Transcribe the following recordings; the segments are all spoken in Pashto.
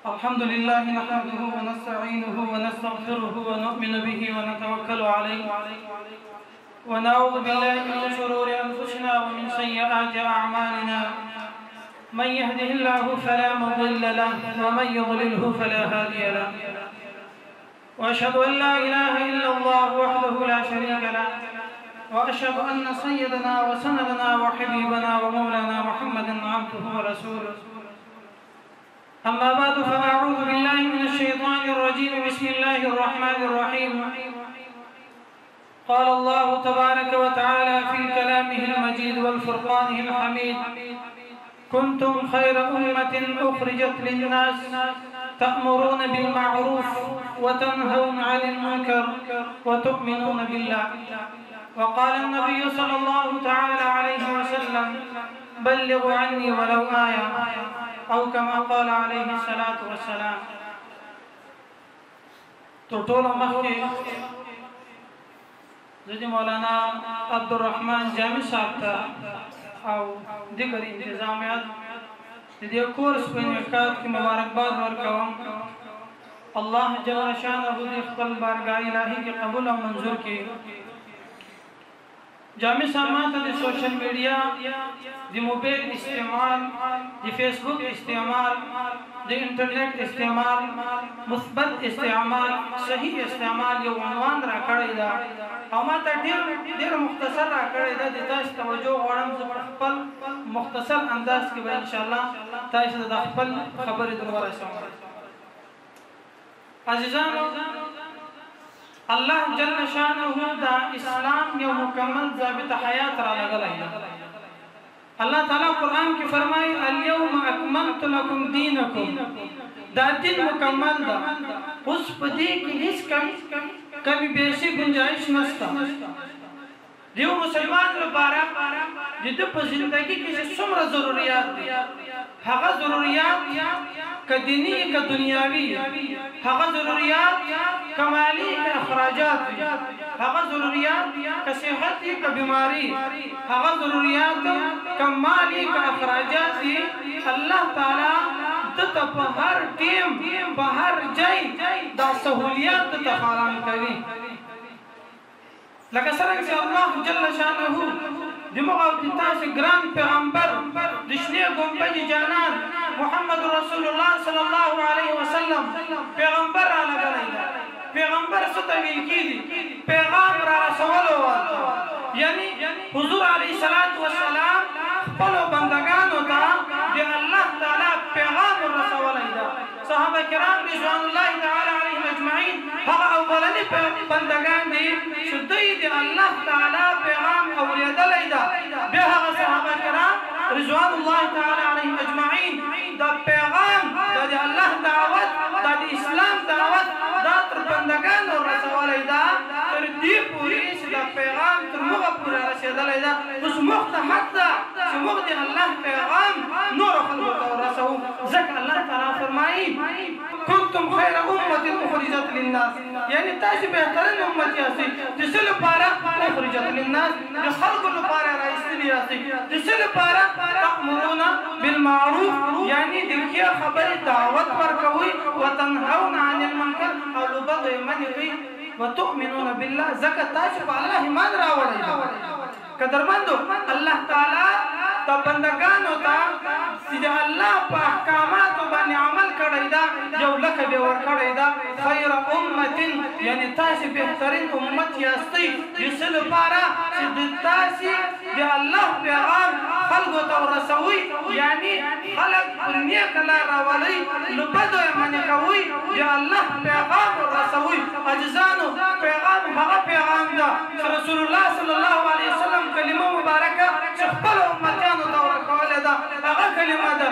الحمد لله نحمده ونستعينه ونستغفره ونؤمن به ونتوكل عليه ونعوذ بالله من شرور أنفسنا ومن سيئات أعمالنا من يهده الله فلا مضل له ومن يضلله فلا هادي له وأشهد أن لا إله إلا الله وحده لا شريك له وأشهد أن سيدنا وسندنا وحبيبنا ومولانا محمدا عبده ورسوله أما بعد فأعوذ بالله من الشيطان الرجيم بسم الله الرحمن الرحيم قال الله تبارك وتعالى في كلامه المجيد والفرقانه الحميد كنتم خير أمة أخرجت للناس تأمرون بالمعروف وتنهون عن المنكر وتؤمنون بالله وقال النبي صلى الله تعالى عليه وسلم بلغوا عني ولو آية أو كما قال عليه الصلاة والسلام طول مخي زدي مولانا عبد الرحمن جامع صاحب او دیگر انتظامیات دې کورس په انعقاد کې مبارکباد ورکوم الله جل شانه دې خپل بارګاه الهي کې قبول او منظور کړي جامع سامان ته د سوشل میډیا د موبایل استعمال د فیسبوک استعمال د انټرنیټ استعمال مثبت استعمال صحیح استعمال یو عنوان را کړی دا او ما ته ډېر مختصر را کړی دا د تاسو توجه غواړم زه خپل مختصر انداز کې به ان شاء الله تاسو د خپل خبرې در ورسوم عزیزانو الله جل شانه دا اسلام یو مکمل ضابط حیات را لګلای الله تعالی قرآن کې فرمایي اليوم اکملت لكم دینکم دا دین مکمل ده اوس په دې کې هیڅ کمی بیشي گنجائش نشته دیو مسلمان لپاره د دې په ژوندۍ کې څومره ضرورت دي هغه ضرورت کدینی ک دنیاوی هغه ضرورت کمالی ک اخراجات هغه ضرورت ک صحت ک بیماری هغه ضرورت کمالی ک اخراجات الله تعالی د په هر ټیم په هر ځای دا سہولیات ته فراهم کوي لکه څنګه چې الله جل شانه دمغه د تاسو ګران پیغمبر د شنه ګمبد جانان محمد رسول الله صلی الله علیه وسلم پیغمبر علی غلی پیغمبر ستو ویل کیدی پیغام را رسولو یعنی حضور علیه الصلاۃ والسلام خپل بندگانو ته د الله تعالی پیغام رسولای دا صحابه کرام رضوان الله تعالی علیهم اجمعین هغه اولنی بندگان دي چې دوی د الله تعالی پیغام اوریدلای دا به هغه صحابه کرام رضوان الله تعالی علیهم اجمعین دا پیغام د الله دعوت د اسلام دعوت دا تر بندگانو رسولای دا تر دې پوری چې دا پیغام تر موږ پورې رسیدلای دا اوس موږ ته حق ده چې موږ د الله پیغام نور خلکو ته ورسو ځکه الله تعالی فرمایي كنتم خير أمة أخرجت للناس يعني تاسي بهترين أمة ياسي جسل بارا أخرجت للناس لخلق البارا رئيسي ياسي جسل بارا تأمرون بالمعروف يعني دلكيا خبر دعوت وركوي وتنهون عن المنكر أو لبض منفي وتؤمنون بالله زكاة تاسي بالله ما راولي قدرمندو الله تعالى تبندگانو تا سید الله په احکاماتو باندې عمل کړی دا یو لکه به ور کړی دا خیر امه یعنی تاسو بهترین امت یاستئ یسل لپاره چې د تاسو د الله پیغام خلکو ته ورسوي یعنی خلک پر نیک لار راولي لبدو یې کوي د الله پیغام ورسوي اجزانو پیغام هغه پیغام دا رسول الله صلی الله علیه وسلم کلمه مبارکه چې خپل امتانو ته ورکوله ده هغه کلمه ده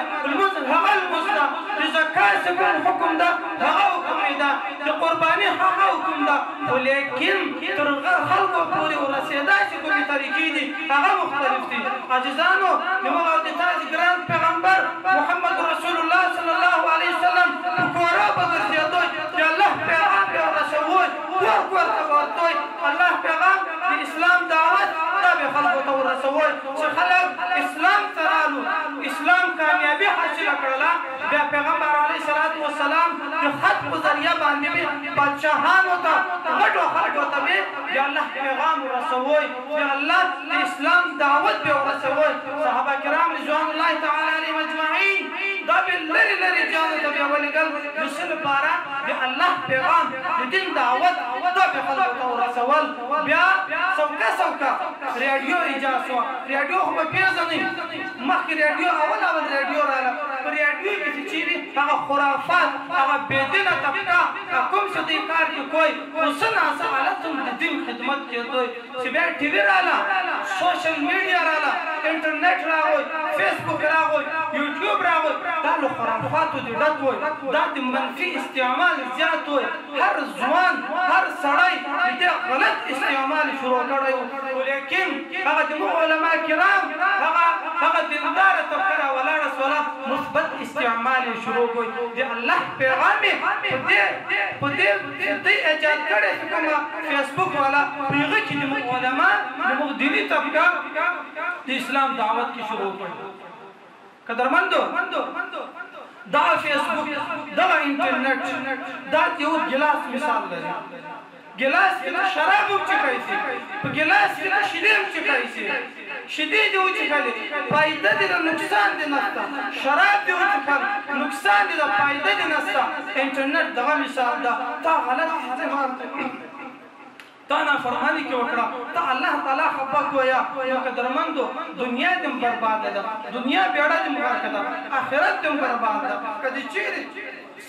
هغه المز ده د زکات څخه حکم ده هغه حکم ده د قرباني هغه حکم ده ولیکن تر خلکو پورې ورسېدا چې کومې طریقې دي هغه مختلف دي عزیزانو زموږ د تاسو ګران پیغمبر محمد رسول الله صلی الله علیه وسلم کورا په ګرځېدو چې الله پیغام یې ورسوي کور ته ورتوي الله پیغام د اسلام دعوت دا به خلکو ته ورسوي چې خلک اسلام ته رالو اسلام حاصل کړله بیا پیغمبر علیه الصلاة والسلام د خط په ذریعه باندې بادشاهانو ته غټو خلکو ته به الله پیغام ورسوي الله د اسلام دعوت به ورسوي صحابه کرام رضوان الله تعالی علیهم اجمعین دا به لري لري جانو ته به ولګل د څه لپاره د الله پیغام د دین دعوت دا به خلکو ته ورسول بیا څوکه ریډیو ایجاد شو ریډیو خو به پیژنئ مخکې ریډیو اول ریډیو راغله په ریډیو کې چې چیرې هغه خرافات هغه بېدینه طبقه کوم چې دوی کار کې کوي خو څه ناڅه حالت هم د دین خدمت کېدوی چې بیا ټي وي راغله سوشل میډیا راغله انټرنیټ راغی فیسبوک راغی یوټیوب راغی دا له خرافاتو دې ډک وی دا د منفي استعمال زیات وی هر ځوان هر سړی د دې غلط استعمال شروع کړی و لیکن هغه د علما کرام هغه دینداره طبقه ولاړه سوله مثبت استعمال شروع کړي د الله پیغام په دې ایجاد کړی چې کومه فیسبوک والا په هغه کې د علما د دیني طبقه د اسلام دعوت کې شروع کړي قدرمندو دا فیسبوک دا انټرنیټ دا یو ګلاس مثال لري ګلاس کې شراب هم چکای شي په ګلاس کې شیدې هم چکای شي شیدې دې وچکلې فائدہ دې نقصان دې نشته شراب دې وچکل نقصان دې فائدہ دې نشته انټرنیټ دغه مثال ده تا غلط استعمال تا نافرمانی کې وکړه ته الله تعالی خفه کویا یو قدرمندو دنیا دې برباد ده دنیا بیړه دې مبارک ده آخرت دې برباد ده کدی چیرې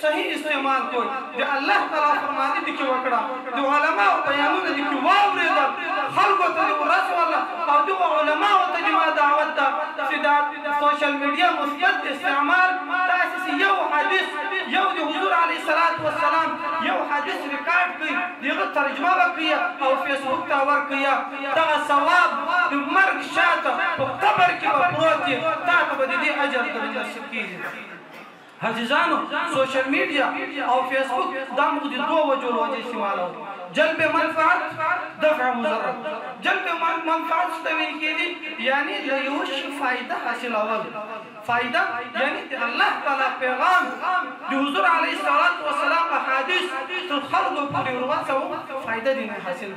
صحیح استعمال کوي د الله تعالی فرمانی دې کې وکړه د علماء بیانونه دې کې واورېدل خلکو ته دې ورسول او د علماء ته دې ما دعوت ده چې دا سوشل میډیا مثبت استعمال تاسو یو حدیث یو د حضور علیه الصلاة والسلام یو حدیث ریکارډ کړي دغه ترجمه وکړي او فیسبوک ته ورکړي دغه ثواب د مرګ شاته په قبر کې به پروت وي تا ته به د دې اجر در نصیب کېږي عزیزانو سوشل میډیا او فیسبوک دا موږ د دوه وجو له وجې استعمالوو جلب منفعت دفع مضرر جلب منفعت څه ته ویل کېږي یعنی له یو شي فایده حاصلول فایده یعنی د الله تعالی پیغام د حضور علیه الصلاة والسلام احادیث تر خلکو پورې ورسوو فایده دې نه حاصل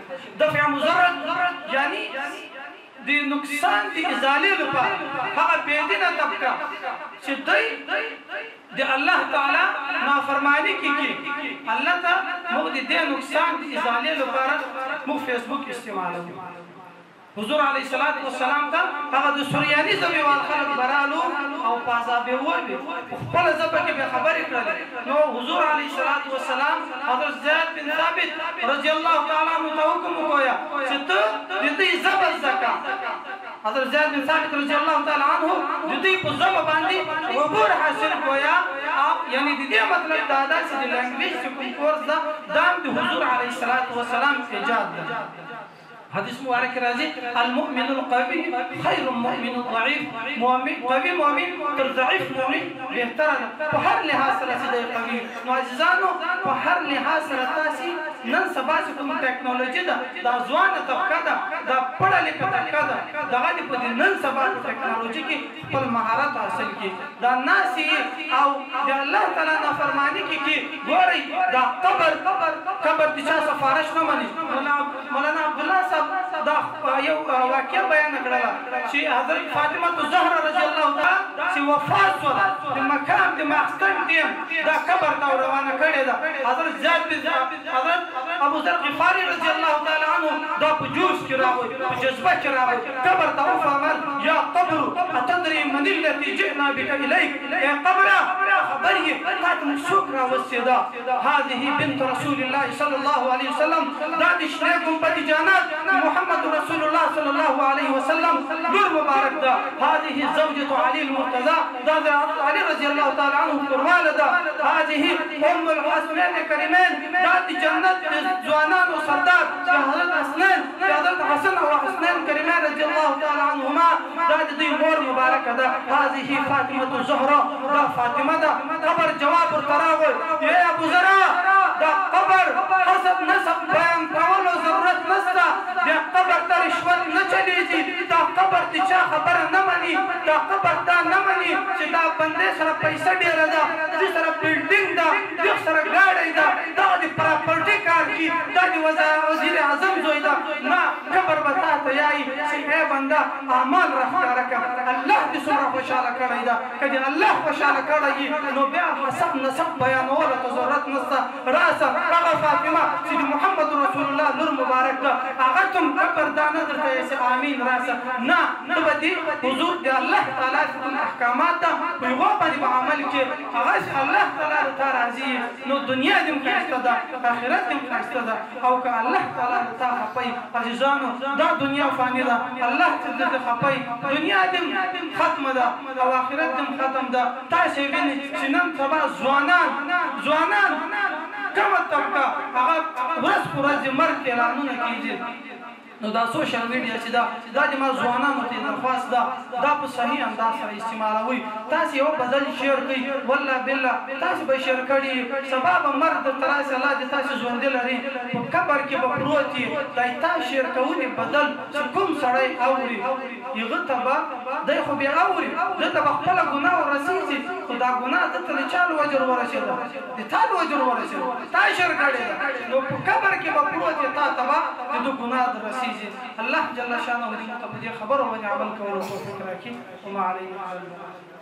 دفع مضرر یعنی د نقصان د ازالې لپاره هغه بېدینه طبقه چې دوی د الله تعالی نافرمانی کوي الله ته موږ د دې نقصان د ازالې لپاره موږ فیسبوک استعمالوو حضور علیه الصلاة والسلام ته هغه د سوریاني ژبې وال خلک برالو او په عذاب یې وویل په خپله ژبه کې به خبرې کړلې نو حضور علیه الصلاة والسلام حضرت زید بن ثابت رضی الله تعالی عنه ته حکم وکړ چې ته د دې ژبه زده کړه حضرت زید بن ثابت رضی الله تعالی عنه د دې په ژبه باندې عبور حاصل کړی یعنی د دې مطلب دا ده چې د لنګویج چې کوم کورس ده دا د حضور علیه الصلاة والسلام ایجاد ده حدیث مبارک راځي المؤمن القوي خير مؤمن ضعيف مؤمن قوي مؤمن تر ضعيف مؤمن بهتر ده په هر لحاظ سره دی قوي نو عزیزانو په هر لحاظ سره تاسو نن سبا چې کوم ټیکنالوژي ده دا ځوانه طبقه ده دا پړه لیکه طبقه ده دغه د په نن سبا ټیکنالوژي کې خپل مهارت حاصل کړي دا ناسي او د الله تعالی نافرمانی کې ګوري دا قبر د چا سفارش نه مني مولانا عبدالله صاحب دا یو واقعه بیان کړله چې حضرت فاطمه الزهرا رضی الله تعالی چې وفات شوه د مقام د مقصد دیم دا قبر ته روانه کړې ده حضرت زید بن حضرت ابو ذر غفاری رضی الله تعالی عنه دا په جوش کې راوي په جذبه کې راوي قبر ته وفرمایل یا قبر اتدري من التي جئنا بك اليك يا قبر خبري قد مسوك راوسيدا هذه بنت رسول الله صلى الله عليه وسلم دا د شنه بدي جانات محمد رسول الله صلى الله عليه وسلم نور مبارك ده هذه زوجة علي المرتضى ده علي رضي الله تعالى عنه والوالدة هذه ام الحسنين الكريمين ده جنة جوانان وسردار يا حضرت حسنين يا حضرت حسن وحسنين كريمين رضي الله تعالى عنهما ده دي مور مباركة ده هذه فاطمة الزهراء ده فاطمة ده قبر جواب التراغل يا ابو زرع ده قبر حسب نسب بيان قول ضرورت نستا بیا قبر ته رشوت نه چلیږي دا قبر د چا خبره نه مني دا قبر دا نه مني چې دا بندې سره پیسه ډېره ده دې سره بلډینګ ده دې سره ګاډی ده دا د پراپرټي کار کوي دا د وزیر اعظم زوی ده نه قبر به تا ته یایي چې ای بنده اعمال راښکاره کړه الله دې څومره خوشحاله کړی ده که دې الله خوشحاله کړی نو بیا حسب نسب بیانولو ته ضرورت نشته راسه هغه فاطمه چې د محمد رسول الله لور مبارک ده هغه ته هم قبر دا نه درته یې چې امین راسه نه ته به دې حضور د الله تعالی کوم احکامات ده په هغو باندې به عمل کې هغه چې الله تعالی د تا راضي نو دنیا دې هم ښایسته ده آخرت دې هم ښایسته ده او که الله تعالی د تا خفی عزیزانو دا دنیا فاني ده الله چې درته خفی دنیا دې هم ختمه ده او آخرت دې هم ختم ده تاسې وینئ چې نن سبا ځوانان کومه طبقه هغه ورځ په ورځ د مرګ اعلانونه کېږي نو دا سوشل میډیا چې دا د ما ځوانانو ته درخواست ده دا په صحیح انداز سره استعمالوئ تاسې یو بدل شیر کوئ والله بالله تاسې به شیر کړي سبا به مرګ درته راسي الله دې تاسې ژوندي لري په قبر کې به پروت وي دا تا شیر کوونې بدل چې کوم سړی اوري هغه ته به دی خو بیا اوري ده ته به خپله ګناه ورسېږي خو دا ګناه ده ته د چا له وجر ورسېده د تا له وجر ورسېده تا شیر کړې ده نو په قبر کې به پروت وي تا ته به د ده ګناه در رسېږي الله جل شانه دې ته په دې خبرو باندې عمل کولو توفیق راکړي وما علینا الا البلاغ